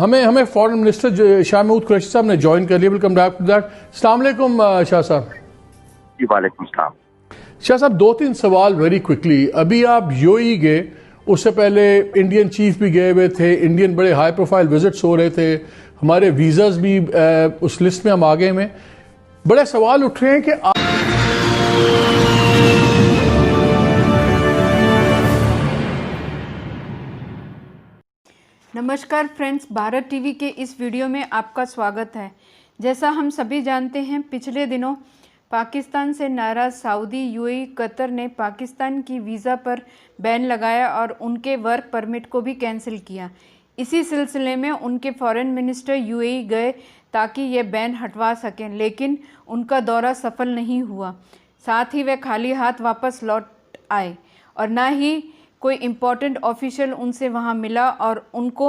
ہمیں foreign minister Shah Mahmood Qureshi صاحب نے جوائن کر لیا. Welcome back to that. السلام علیکم شاہ صاحب. جی وعلیکم السلام. شاہ صاحب 2-3 سوال ویری کوئکلی. ابھی آپ یو اے ای گئے, اس سے پہلے انڈین چیف بھی گئے ہوئے تھے, انڈین بڑے ہائی پروفائل وزٹس ہو رہے تھے, ہمارے ویزاز بھی اس لسٹ میں ہم آگے میں. بڑے سوال اٹھ رہے ہیں کہ نمشکار فرینڈز، بھارت ٹی وی کے اس ویڈیو میں آپ کا سواگت ہے. جیسا ہم سبھی جانتے ہیں، پچھلے دنوں پاکستان سے ناراض سعودی، یو اے ای، قطر نے پاکستان کی ویزا پر بین لگایا اور ان کے ورک پرمٹ کو بھی کینسل کیا. اسی سلسلے میں ان کے فارن منسٹر یو اے ای گئے تاکہ یہ بین ہٹوا سکیں، لیکن ان کا دورہ سفل نہیں ہوا. ساتھ ہی وہ خالی ہاتھ واپس لوٹ آئے اور نہ ہی کوئی امپورٹنٹ آفیشل ان سے وہاں ملا اور ان کو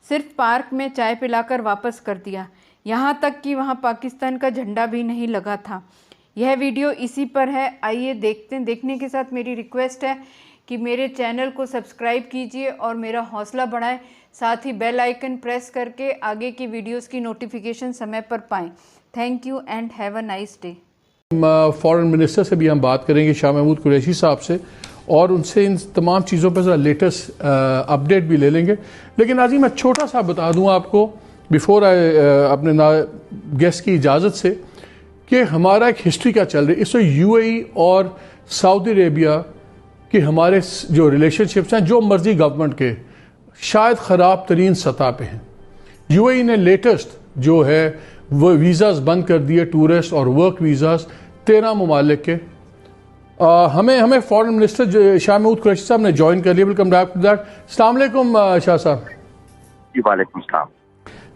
صرف پارک میں چائے پلا کر واپس کر دیا. یہاں تک کہ وہاں پاکستان کا جھنڈا بھی نہیں لگا تھا. یہ ویڈیو اسی پر ہے، آئیے دیکھتے ہیں. دیکھنے کے ساتھ میری ریکویسٹ ہے کہ میرے چینل کو سبسکرائب کیجئے اور میرا حوصلہ بڑھائیں، ساتھ ہی بیل آئیکن پریس کر کے آگے کی ویڈیوز کی نوٹیفیکیشن سمے پر پائیں. Thank you and have a nice day. Foreign minister سے بھی ہم بات کریں گے، شاہ محمود قریشی صاحب سے، اور ان سے ان تمام چیزوں پہ ذرا لیٹسٹ اپڈیٹ بھی لے لیں گے. لیکن ناظرین میں چھوٹا سا بتا دوں آپ کو بیفور اپنے گیسٹ کی اجازت سے کہ ہمارا ایک ہسٹری کا چل رہی ہے. اس وقت یو اے ای اور سعودی عربیہ کے ہمارے جو ریلیشن شپس ہیں جو مرضی گورنمنٹ کے شاید خراب ترین سطح پہ ہیں. یو اے ای نے لیٹسٹ جو ہے وہ ویزاز بند کر دیے، ٹورسٹ اور ورک ویزاز 13 ممالک کے. ہمیں فارن منسٹر شاہ محمود قریشی صاحب نے جوائن کر لیا. Welcome back to that. السلام علیکم شاہ صاحب. جی وعلیکم السلام.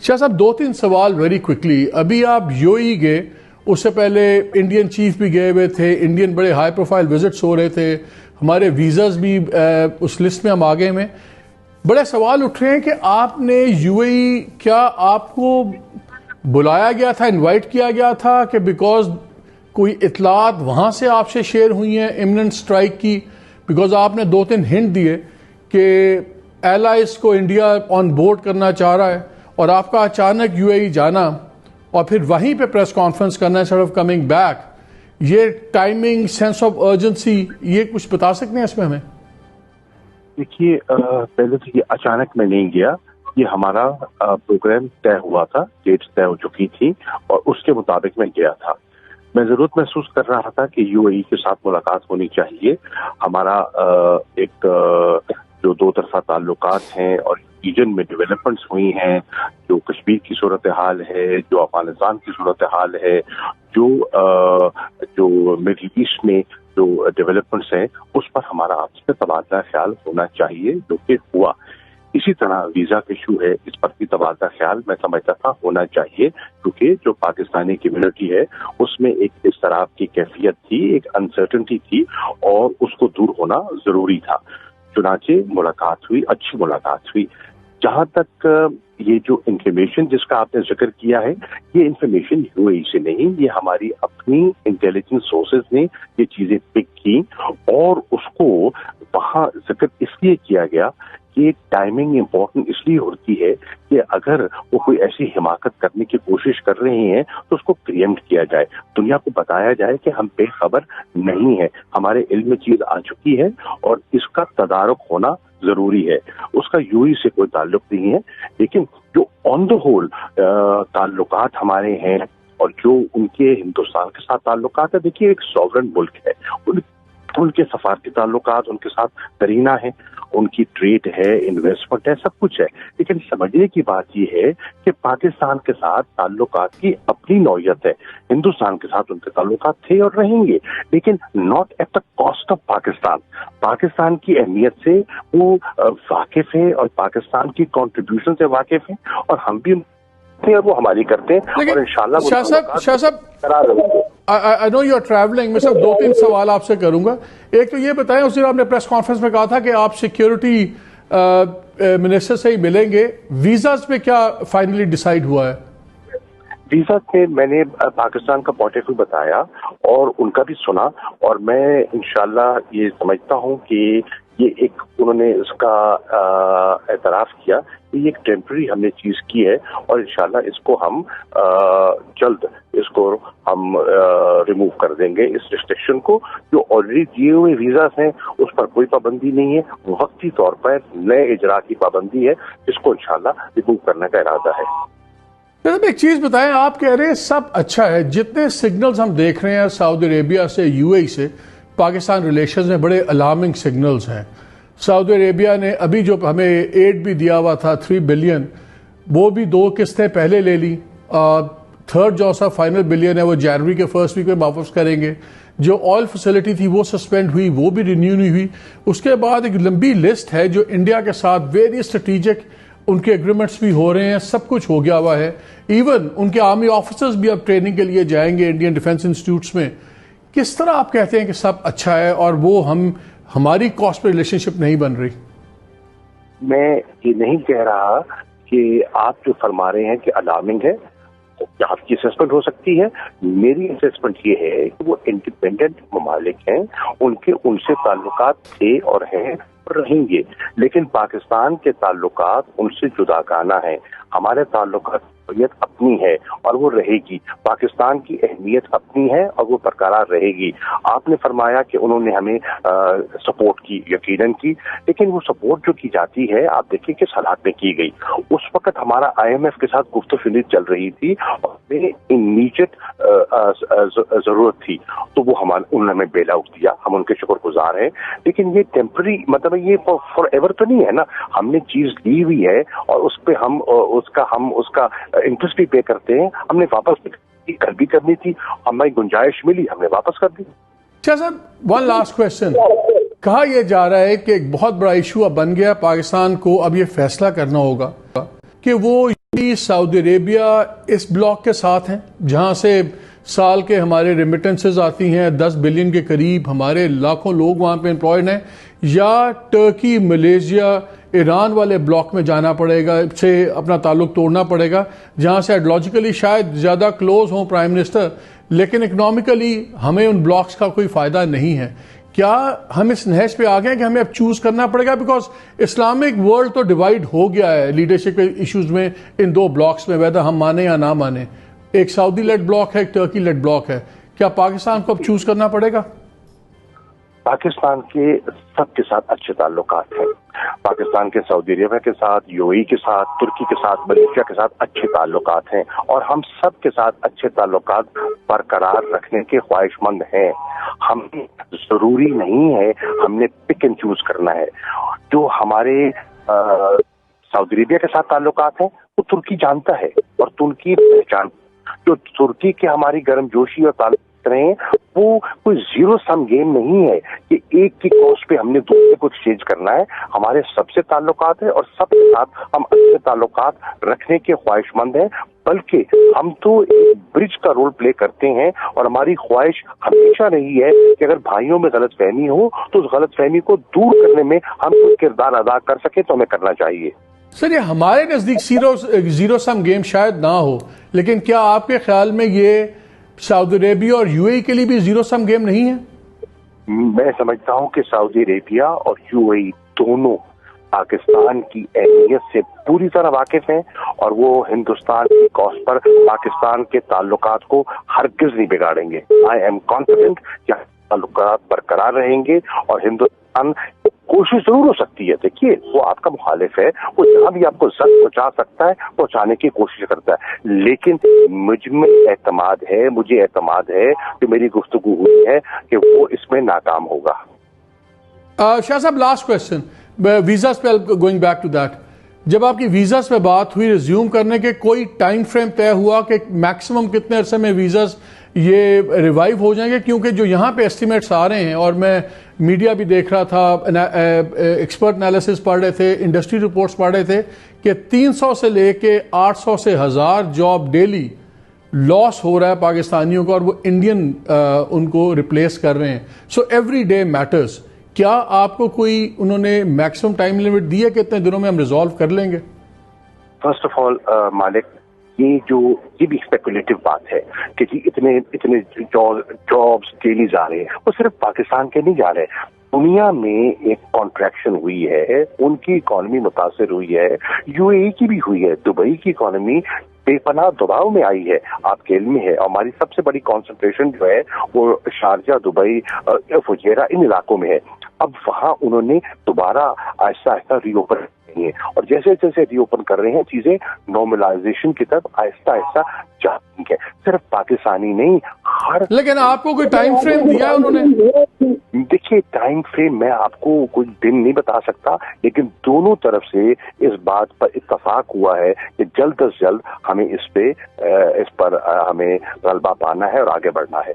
شاہ صاحب 2-3 سوال ویری کوئکلی. ابھی آپ یو اے ای گئے, اس سے پہلے انڈین چیف بھی گئے ہوئے تھے, انڈین بڑے ہائی پروفائل وزٹس ہو رہے تھے, ہمارے ویزاز بھی اس لسٹ میں ہم آگے میں. بڑے سوال اٹھ رہے ہیں کہ آپ نے یو اے ای, کیا آپ کو بلایا گیا تھا, انوائٹ کیا گیا تھا کہ بیکاز کوئی اطلاعات وہاں سے آپ سے شیئر ہوئی ہیں امیوننٹ اسٹرائک کی؟ بیکاز آپ نے 2-3 ہنٹ دیے کہ ایلائز کو انڈیا آن بورڈ کرنا چاہ رہا ہے اور آپ کا اچانک یو اے ای جانا اور پھر وہیں پہ پریس کانفرنس کرنا انسٹیڈ آف کمنگ بیک, یہ ٹائمنگ, سینس آف ارجنسی, یہ کچھ بتا سکتے ہیں اس میں ہمیں؟ دیکھیے پہلے تو یہ اچانک میں نہیں گیا, یہ ہمارا پروگرام طے ہوا تھا, ڈیٹس طے ہو چکی تھی اور اس کے مطابق میں گیا تھا. میں ضرورت محسوس کر رہا تھا کہ یو اے ای کے ساتھ ملاقات ہونی چاہیے. ہمارا ایک جو 2 طرفہ تعلقات ہیں اور ریجن میں ڈیولپمنٹس ہوئی ہیں, جو کشمیر کی صورتحال ہے, جو افغانستان کی صورتحال ہے, جو مڈل ایسٹ میں جو ڈیولپمنٹس ہیں, اس پر ہمارا آپس میں تبادلہ خیال ہونا چاہیے, جو کہ ہوا. اسی طرح ویزا کا ایشو ہے, اس پر بھی تبادلہ خیال میں سمجھتا تھا ہونا چاہیے, کیونکہ جو پاکستانی کمیونٹی ہے اس میں ایک اضطراب کی کیفیت تھی, ایک انسرٹنٹی تھی اور اس کو دور ہونا ضروری تھا. چنانچہ ملاقات ہوئی, اچھی ملاقات ہوئی. جہاں تک یہ جو انفارمیشن جس کا آپ نے ذکر کیا ہے, یہ انفارمیشن یو اے ای سے نہیں, یہ ہماری اپنی انٹیلیجنس سورسز نے یہ چیزیں پک کی اور اس کو وہاں ذکر اس لیے کیا گیا کہ ٹائمنگ امپورٹنٹ اس لیے ہوتی ہے کہ اگر وہ کوئی ایسی حماقت کرنے کی کوشش کر رہے ہیں تو اس کو پریمپٹ کیا جائے, دنیا کو بتایا جائے کہ ہم بے خبر نہیں ہے, ہمارے علم میں چیز آ چکی ہے اور اس کا تدارک ہونا ضروری ہے. اس کا یو اے ای سے کوئی تعلق نہیں ہے, لیکن جو آن دا ہول تعلقات ہمارے ہیں اور جو ان کے ہندوستان کے ساتھ تعلقات ہے, دیکھیے ایک سوورن ملک ہے, ان کے سفارتی تعلقات ان کے ساتھ کرینہ ہیں, ان کی ٹریڈ ہے, انویسٹمنٹ ہے, سب کچھ ہے. لیکن سمجھنے کی بات یہ ہے کہ پاکستان کے ساتھ تعلقات کی اپنی نوعیت ہے. ہندوستان کے ساتھ ان کے تعلقات تھے اور رہیں گے, لیکن not at the cost of Pakistan. Pakistan کی اہمیت سے وہ واقف ہے اور پاکستان کی کنٹریبیوشن سے واقف ہیں اور ہم بھی اور وہ ہماری کرتے ہیں اور انشاءاللہ شاہ صاحب I know you are traveling, میں صرف 2-3 سوال آپ سے کروں گا. ایک تو یہ بتائیں, اس دن آپ نے پریس کانفرنس میں کہا تھا کہ آپ سیکیورٹی منسٹر سے ہی ملیں گے, ویزاز پہ کیا فائنلی ڈیسائیڈ ہوا ہے؟ ویزا سے میں نے پاکستان کا پوائنٹ آف ویو بتایا اور ان کا بھی سنا, اور میں انشاءاللہ یہ سمجھتا ہوں کہ یہ ایک انہوں نے اس کا اعتراف کیا کہ یہ ایک ٹیمپرری ہم نے چیز کی ہے اور انشاءاللہ اس کو ہم جلد اس کو ہم ریموو کر دیں گے، اس ریسٹرکشن کو جو آلریڈی دیے ہوئے ویزاز ہیں اس پر کوئی پابندی نہیں ہے، وقتی طور پر نئے اجرا کی پابندی ہے، اس کو انشاءاللہ ریموو کرنے کا ارادہ ہے۔ ایک چیز بتائیں، آپ کہہ رہے ہیں سب اچھا ہے، جتنے سگنلز ہم دیکھ رہے ہیں سعودی عربیہ سے یو اے ای سے پاکستان ریلیشنز میں بڑے الارمنگ سگنلز ہیں۔ سعودی عربیہ نے ابھی جو ہمیں ایڈ بھی دیا ہوا تھا 3 بلین، وہ بھی 2 قسطیں پہلے لے لی، تھرڈ جو سا فائنل بلین ہے وہ جنوری کے فرسٹ ویک میں واپس کریں گے۔ جو آئل فیسلٹی تھی وہ سسپینڈ ہوئی، وہ بھی رینیو نہیں ہوئی۔ اس کے بعد ایک لمبی لسٹ ہے جو انڈیا کے ساتھ ویری اسٹریٹجک ان کے ایگریمنٹس بھی ہو رہے ہیں، سب کچھ ہو گیا ہوا ہے۔ ایون ان کے آرمی آفیسرز بھی اب ٹریننگ کے لیے جائیں گے انڈین ڈیفنس انسٹیٹیوٹس میں۔ کس طرح آپ کہتے ہیں کہ سب اچھا ہے اور وہ ہماری کاسٹ پہ ریلیشن شپ نہیں بن رہی؟ میں یہ نہیں کہہ رہا کہ آپ جو فرما رہے ہیں کہ الارمنگ ہے، آپ کی اسسمنٹ ہو سکتی ہے، میری اسسمنٹ یہ ہے کہ وہ انڈیپینڈنٹ ممالک ہیں، ان سے تعلقات تھے اور ہیں اور رہیں گے، لیکن پاکستان کے تعلقات ان سے جداگانہ ہیں۔ ہمارے تعلقات اہمیت اپنی ہے اور وہ رہے گی، پاکستان کی اہمیت اپنی ہے اور وہ برقرار رہے گی۔ آپ نے فرمایا کہ انہوں نے ہمیں سپورٹ کی، یقیناً کی، لیکن وہ سپورٹ جو کی جاتی ہے آپ دیکھیں کس حالات میں کی گئی۔ اس وقت ہمارا IMF کے ساتھ گفت و شنید چل رہی تھی اور ہمیں امیڈیٹ ضرورت تھی، تو وہ انہوں نے ہمیں بیل آؤٹ دیا، ہم ان کے شکر گزار ہیں، لیکن یہ ٹیمپرری مطلب یہ فار ایور تو نہیں ہے نا۔ ہم نے چیز لی ہوئی ہے اور اس پہ ہم اس کا انٹرسٹ بھی پے کرتے ہیں، ہم نے واپس کل بھی کرنی تھی، ہمیں گنجائش ملی، ہم نے واپس کر دی۔ اچھا سر، ون لاسٹ کویسچن۔ کہا یہ جا رہا ہے کہ ایک بہت بڑا ایشو اب بن گیا، پاکستان کو اب یہ فیصلہ کرنا ہوگا کہ وہ سعودی عربیہ اس بلاک کے ساتھ ہیں جہاں سے سال کے ہمارے ریمیٹنسز آتی ہیں 10 بلین کے قریب، ہمارے لاکھوں لوگ وہاں پہ امپلائڈ ہیں، یا ٹرکی، ملیشیا، ایران والے بلاک میں جانا پڑے گا، سے اپنا تعلق توڑنا پڑے گا، جہاں سے آئیڈیالوجیکلی شاید زیادہ کلوز ہوں پرائم منسٹر، لیکن اکنامیکلی ہمیں ان بلاکس کا کوئی فائدہ نہیں ہے۔ کیا ہم اس نہج پہ آ گئے کہ ہمیں اب چوز کرنا پڑے گا؟ بیکاز اسلامک ورلڈ تو ڈیوائیڈ ہو گیا ہے لیڈرشپ کے ایشوز میں ان 2 بلاکس میں، ویدہ ہم مانیں یا نہ مانیں۔ ایک سعودی لیڈ بلاک ہے، ایک ٹرکی لیڈ بلاک ہے۔ کیا پاکستان کو اب چوز کرنا پڑے گا؟ پاکستان کے سب کے ساتھ اچھے تعلقات ہیں، پاکستان کے سعودی عربیہ کے ساتھ، UAE کے ساتھ، ترکی کے ساتھ، ملیشیا کے ساتھ اچھے تعلقات ہیں، اور ہم سب کے ساتھ اچھے تعلقات برقرار رکھنے کے خواہش مند ہیں۔ ہم ضروری نہیں ہے ہم نے پک اینڈ چوز کرنا ہے۔ جو ہمارے سعودی عربیہ کے ساتھ تعلقات ہیں وہ ترکی جانتا ہے اور ترکی پہچان، جو ترکی کے ہماری گرم جوشی اور تعلق رہے ہیں وہ کوئی زیرو سم گیم نہیں ہے کہ ایک کی کوسٹ پہ ہم نے دوسرے کو ایکسچینج کرنا ہے۔ ہمارے سب سے تعلقات ہیں اور سب کے ساتھ ہم اچھے تعلقات رکھنے کے خواہش مند ہیں، بلکہ ہم تو ایک برج کا رول پلے کرتے ہیں، اور ہماری خواہش ہمیشہ رہی ہے کہ اگر بھائیوں میں غلط فہمی ہو تو اس غلط فہمی کو دور کرنے میں ہم کوئی کردار ادا کر سکیں تو ہمیں کرنا چاہیے۔ سر، یہ ہمارے نزدیک زیرو سم گیم شاید نہ ہو، لیکن کیا آپ کے خیال میں یہ سعودی عربیہ اور UAE کے لیے بھی زیرو سم گیم نہیں ہے؟ میں سمجھتا ہوں کہ سعودی عربیہ اور UAE دونوں پاکستان کی اہمیت سے پوری طرح واقف ہیں، اور وہ ہندوستان کی کاسٹ پر پاکستان کے تعلقات کو ہرگز نہیں بگاڑیں گے۔ آئی ایم کانفیڈنٹ کہ تعلقات برقرار رہیں گے، اور ہندوستان کوشش ضرور ہو سکتی ہے، دیکھیے وہ آپ کا مخالف ہے، وہ جہاں بھی آپ کو زد پہنچا سکتا ہے پہنچانے کی کوشش کرتا ہے، لیکن مجھے اعتماد ہے کہ میری گفتگو ہوئی ہے کہ وہ اس میں ناکام ہوگا۔ شاہ صاحب، لاسٹ کویسچن، ویزاز پہ گوئنگ بیک ٹو دیٹ، جب آپ کی ویزاز پہ بات ہوئی، ریزیوم کرنے کے کوئی ٹائم فریم طے ہوا کہ میکسیمم کتنے عرصے میں ویزاز یہ ریوائیو ہو جائیں گے؟ کیونکہ جو یہاں پہ ایسٹیمیٹس آ رہے ہیں، اور میں میڈیا بھی دیکھ رہا تھا، ایکسپرٹ انالیسس پڑھ رہے تھے، انڈسٹری رپورٹس پڑھ رہے تھے کہ 300 سے لے کے 800 سے 1000 جاب ڈیلی لاس ہو رہا ہے پاکستانیوں کو، اور وہ انڈین ان کو ریپلیس کر رہے ہیں۔ So every day matters. کیا آپ کو کوئی انہوں نے میکسیمم ٹائم لیمٹ دی ہے کہ اتنے دنوں میں ہم ریزالو کر لیں گے؟ فرسٹ آف آل مالک، یہ بھی اسپیکولیٹو بات ہے کہ جی اتنے جابس ڈیلی جا رہے ہیں، وہ صرف پاکستان کے نہیں جا رہے، دنیا میں ایک کانٹریکشن ہوئی ہے، ان کی اکانومی متاثر ہوئی ہے، یو اے ای کی بھی ہوئی ہے، دبئی کی اکانومی بے پناہ دباؤ میں آئی ہے، آپ کے علم میں ہے. ہماری سب سے بڑی کانسنٹریشن جو ہے وہ شارجہ، دبئی، فجیرہ ان علاقوں میں ہے. اب وہاں انہوں نے دوبارہ آہستہ آہستہ ری اوپن کرنی ہے، اور جیسے جیسے ری اوپن کر رہے ہیں چیزیں نارملائزیشن کی طرف آہستہ آہستہ جا رہی ہیں. صرف پاکستانی نہیں، ہر لیکن آپ کو کوئی ٹائم فریم دیا ہے انہوں نے؟ دیکھیے ٹائم فریم میں آپ کو کوئی دن نہیں بتا سکتا، لیکن دونوں طرف سے اس بات پر اتفاق ہوا ہے کہ جلد از جلد ہمیں اس پر ہمیں غلبہ پانا ہے اور آگے بڑھنا ہے.